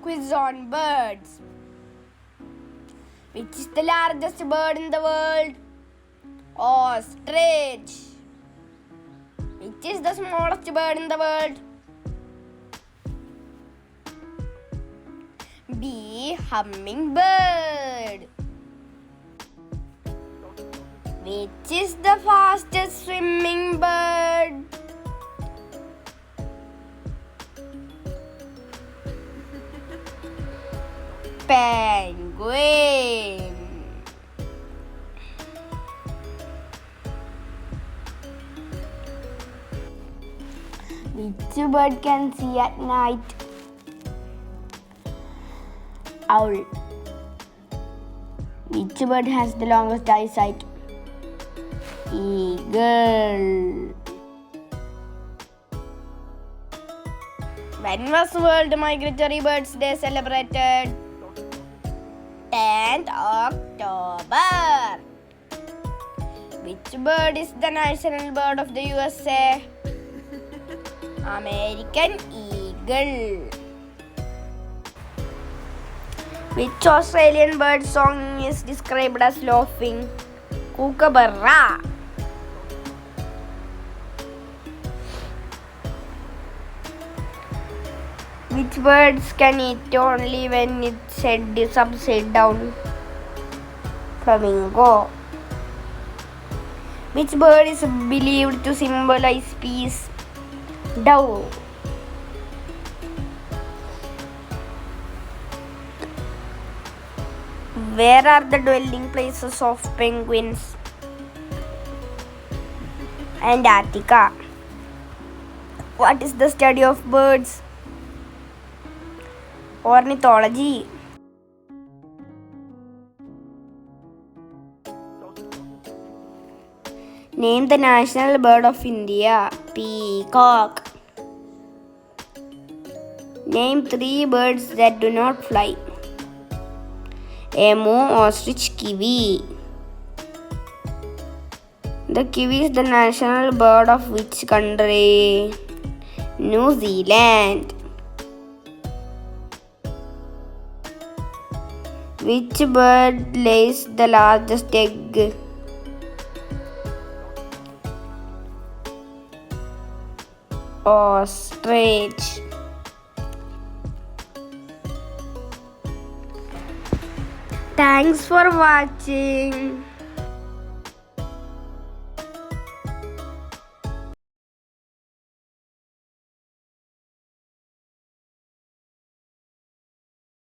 Quiz on birds. Which is the largest bird in the world? Ostrich. Which is the smallest bird in the world? B. Hummingbird. Which is the fastest swimming bird? Penguin. Which bird can see at night? Owl. Which bird has the longest eyesight? Eagle. When was World Migratory Birds Day celebrated? 10th October. Which bird is the national bird of the USA? American eagle. Which Australian bird song is described as laughing? Kookaburra. Which birds can eat only when its head is upside down? Flamingo. Which bird is believed to symbolize peace? Dove. Where are the dwelling places of penguins? Antarctica. What is the study of birds? Ornithology. Name the national bird of India. Peacock. Name 3 birds that do not fly. Emu, ostrich, kiwi. The kiwi is the national bird of which country? New Zealand. Which bird lays the largest egg? Ostrich. Thanks for watching.